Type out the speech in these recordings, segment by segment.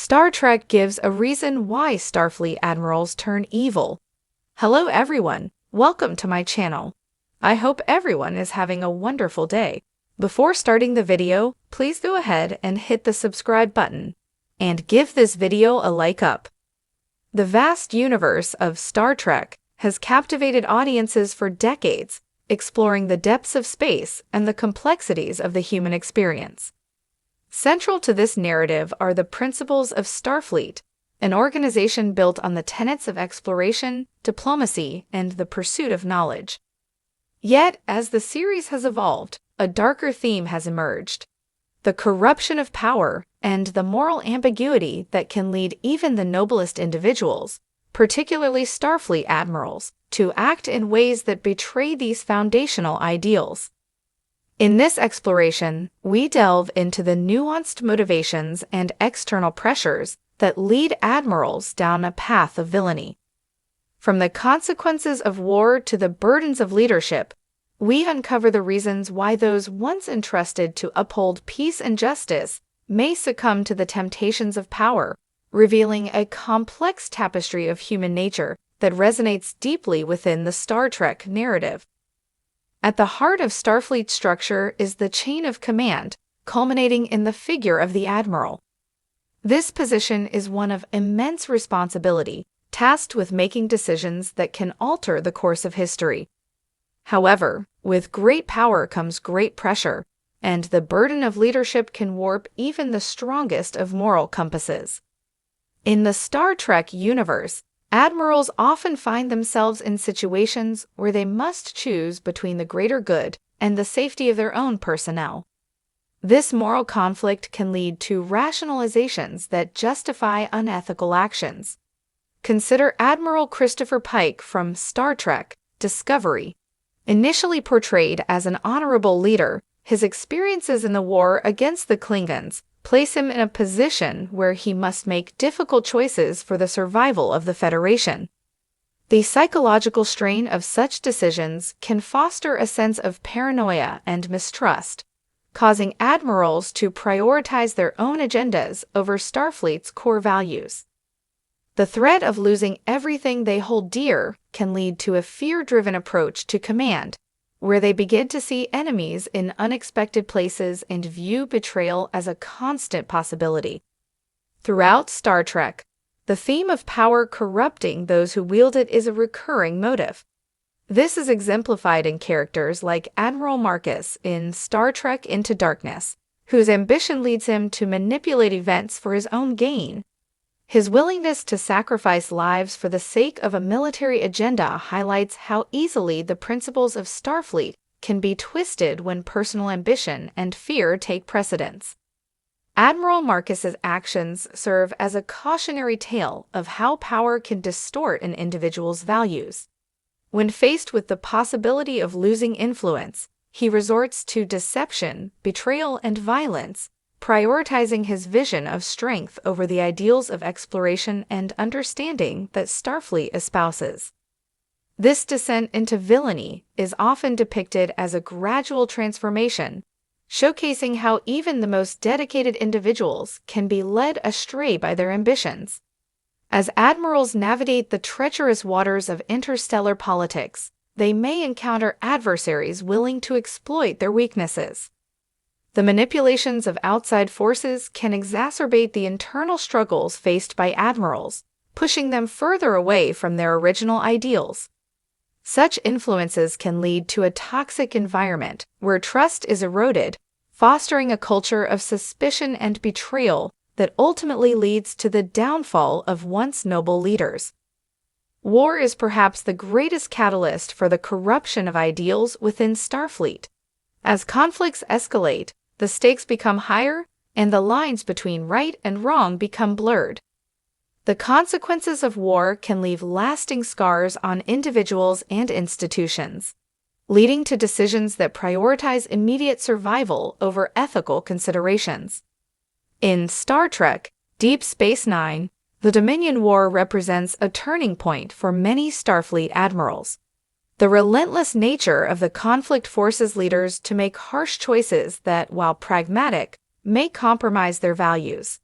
Star Trek gives a reason why Starfleet admirals turn evil. Hello everyone, welcome to my channel. I hope everyone is having a wonderful day. Before starting the video, please go ahead and hit the subscribe button and give this video a like up. The vast universe of Star Trek has captivated audiences for decades, exploring the depths of space and the complexities of the human experience. Central to this narrative are the principles of Starfleet, an organization built on the tenets of exploration, diplomacy, and the pursuit of knowledge. Yet, as the series has evolved, a darker theme has emerged: the corruption of power and the moral ambiguity that can lead even the noblest individuals, particularly Starfleet admirals, to act in ways that betray these foundational ideals. In this exploration, we delve into the nuanced motivations and external pressures that lead admirals down a path of villainy. From the consequences of war to the burdens of leadership, we uncover the reasons why those once entrusted to uphold peace and justice may succumb to the temptations of power, revealing a complex tapestry of human nature that resonates deeply within the Star Trek narrative. At the heart of Starfleet's structure is the chain of command, culminating in the figure of the admiral. This position is one of immense responsibility, tasked with making decisions that can alter the course of history. However, with great power comes great pressure, and the burden of leadership can warp even the strongest of moral compasses. In the Star Trek universe, admirals often find themselves in situations where they must choose between the greater good and the safety of their own personnel. This moral conflict can lead to rationalizations that justify unethical actions. Consider Admiral Christopher Pike from Star Trek Discovery. Initially portrayed as an honorable leader, his experiences in the war against the Klingons place him in a position where he must make difficult choices for the survival of the Federation. The psychological strain of such decisions can foster a sense of paranoia and mistrust, causing admirals to prioritize their own agendas over Starfleet's core values. The threat of losing everything they hold dear can lead to a fear-driven approach to command, where they begin to see enemies in unexpected places and view betrayal as a constant possibility. Throughout Star Trek, the theme of power corrupting those who wield it is a recurring motive. This is exemplified in characters like Admiral Marcus in Star Trek Into Darkness, whose ambition leads him to manipulate events for his own gain. His willingness to sacrifice lives for the sake of a military agenda highlights how easily the principles of Starfleet can be twisted when personal ambition and fear take precedence. Admiral Marcus's actions serve as a cautionary tale of how power can distort an individual's values. When faced with the possibility of losing influence, he resorts to deception, betrayal, and violence, prioritizing his vision of strength over the ideals of exploration and understanding that Starfleet espouses. This descent into villainy is often depicted as a gradual transformation, showcasing how even the most dedicated individuals can be led astray by their ambitions. As admirals navigate the treacherous waters of interstellar politics, they may encounter adversaries willing to exploit their weaknesses. The manipulations of outside forces can exacerbate the internal struggles faced by admirals, pushing them further away from their original ideals. Such influences can lead to a toxic environment where trust is eroded, fostering a culture of suspicion and betrayal that ultimately leads to the downfall of once noble leaders. War is perhaps the greatest catalyst for the corruption of ideals within Starfleet. As conflicts escalate, the stakes become higher, and the lines between right and wrong become blurred. The consequences of war can leave lasting scars on individuals and institutions, leading to decisions that prioritize immediate survival over ethical considerations. In Star Trek Deep Space Nine, the Dominion War represents a turning point for many Starfleet admirals. The relentless nature of the conflict forces leaders to make harsh choices that, while pragmatic, may compromise their values.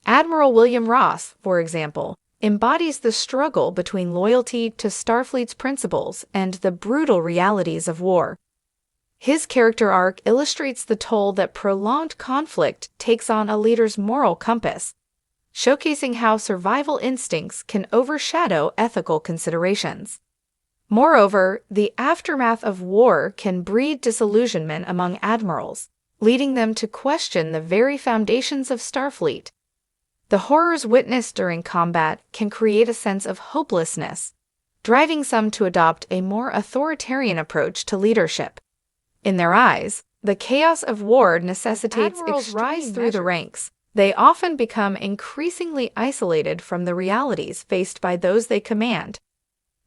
Admiral William Ross, for example, embodies the struggle between loyalty to Starfleet's principles and the brutal realities of war. His character arc illustrates the toll that prolonged conflict takes on a leader's moral compass, showcasing how survival instincts can overshadow ethical considerations. Moreover, the aftermath of war can breed disillusionment among admirals, leading them to question the very foundations of Starfleet. The horrors witnessed during combat can create a sense of hopelessness, driving some to adopt a more authoritarian approach to leadership. In their eyes, the chaos of war necessitates extreme rise through the ranks. They often become increasingly isolated from the realities faced by those they command.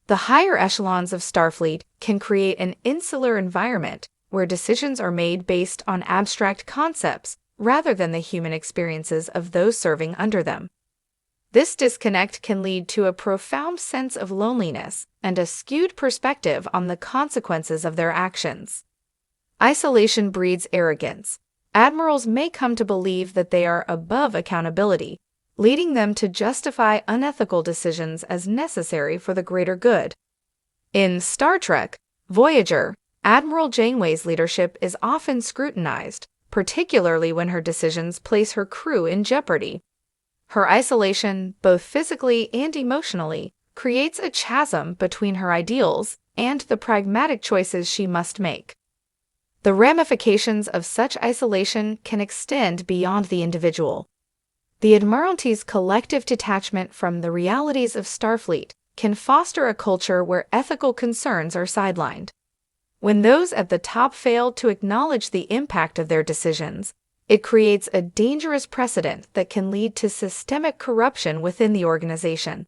The higher echelons of Starfleet can create an insular environment where decisions are made based on abstract concepts rather than the human experiences of those serving under them. This disconnect can lead to a profound sense of loneliness and a skewed perspective on the consequences of their actions. Isolation breeds arrogance. Admirals may come to believe that they are above accountability, leading them to justify unethical decisions as necessary for the greater good. In Star Trek, Voyager, Admiral Janeway's leadership is often scrutinized, particularly when her decisions place her crew in jeopardy. Her isolation, both physically and emotionally, creates a chasm between her ideals and the pragmatic choices she must make. The ramifications of such isolation can extend beyond the individual. The Admiralty's collective detachment from the realities of Starfleet can foster a culture where ethical concerns are sidelined. When those at the top fail to acknowledge the impact of their decisions, it creates a dangerous precedent that can lead to systemic corruption within the organization.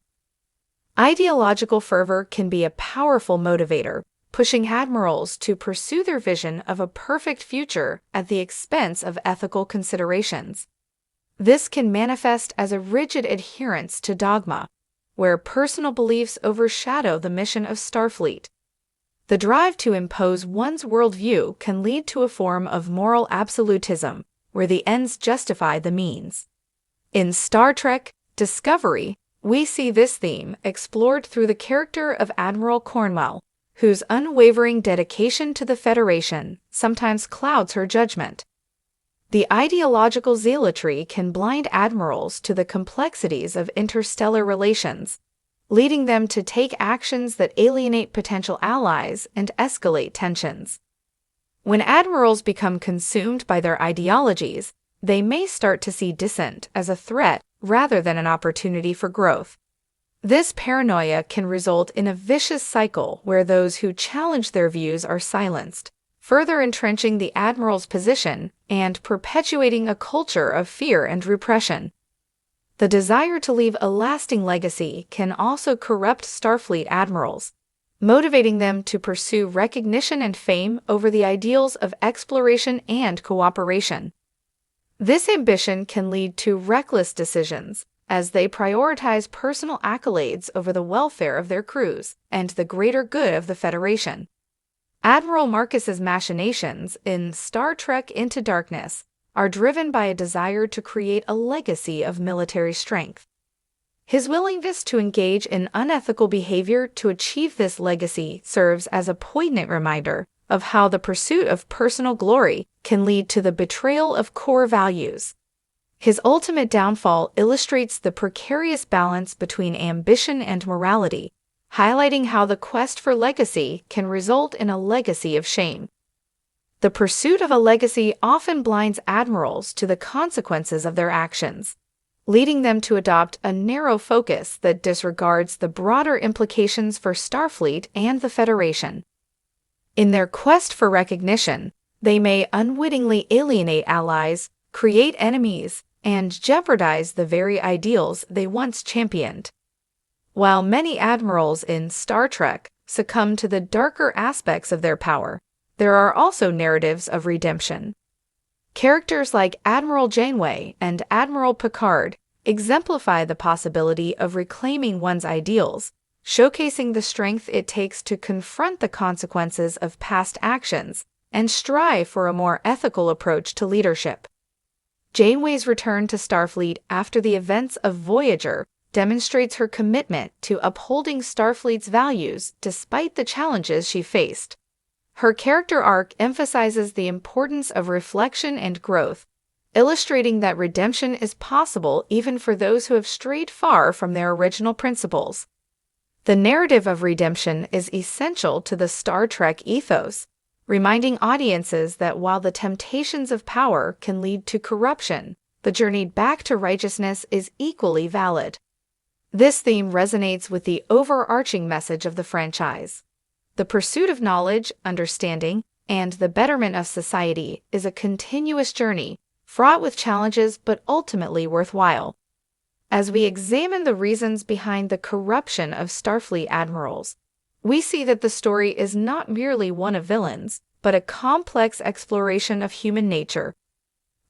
Ideological fervor can be a powerful motivator, pushing admirals to pursue their vision of a perfect future at the expense of ethical considerations. This can manifest as a rigid adherence to dogma, where personal beliefs overshadow the mission of Starfleet. The drive to impose one's worldview can lead to a form of moral absolutism, where the ends justify the means. In Star Trek Discovery, we see this theme explored through the character of Admiral Cornwell, whose unwavering dedication to the Federation sometimes clouds her judgment. The ideological zealotry can blind admirals to the complexities of interstellar relations, leading them to take actions that alienate potential allies and escalate tensions. When admirals become consumed by their ideologies, they may start to see dissent as a threat rather than an opportunity for growth. This paranoia can result in a vicious cycle where those who challenge their views are silenced, further entrenching the admiral's position and perpetuating a culture of fear and repression. The desire to leave a lasting legacy can also corrupt Starfleet admirals, motivating them to pursue recognition and fame over the ideals of exploration and cooperation. This ambition can lead to reckless decisions, as they prioritize personal accolades over the welfare of their crews and the greater good of the Federation. Admiral Marcus's machinations in Star Trek Into Darkness are driven by a desire to create a legacy of military strength. His willingness to engage in unethical behavior to achieve this legacy serves as a poignant reminder of how the pursuit of personal glory can lead to the betrayal of core values. His ultimate downfall illustrates the precarious balance between ambition and morality, highlighting how the quest for legacy can result in a legacy of shame. The pursuit of a legacy often blinds admirals to the consequences of their actions, leading them to adopt a narrow focus that disregards the broader implications for Starfleet and the Federation. In their quest for recognition, they may unwittingly alienate allies, create enemies, and jeopardize the very ideals they once championed. While many admirals in Star Trek succumb to the darker aspects of their power, there are also narratives of redemption. Characters like Admiral Janeway and Admiral Picard exemplify the possibility of reclaiming one's ideals, showcasing the strength it takes to confront the consequences of past actions and strive for a more ethical approach to leadership. Janeway's return to Starfleet after the events of Voyager demonstrates her commitment to upholding Starfleet's values despite the challenges she faced. Her character arc emphasizes the importance of reflection and growth, illustrating that redemption is possible even for those who have strayed far from their original principles. The narrative of redemption is essential to the Star Trek ethos, reminding audiences that while the temptations of power can lead to corruption, the journey back to righteousness is equally valid. This theme resonates with the overarching message of the franchise. The pursuit of knowledge, understanding, and the betterment of society is a continuous journey, fraught with challenges but ultimately worthwhile. As we examine the reasons behind the corruption of Starfleet admirals, we see that the story is not merely one of villains, but a complex exploration of human nature.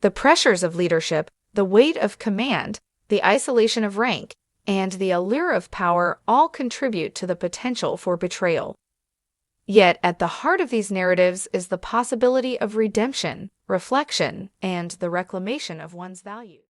The pressures of leadership, the weight of command, the isolation of rank, and the allure of power all contribute to the potential for betrayal. Yet at the heart of these narratives is the possibility of redemption, reflection, and the reclamation of one's values.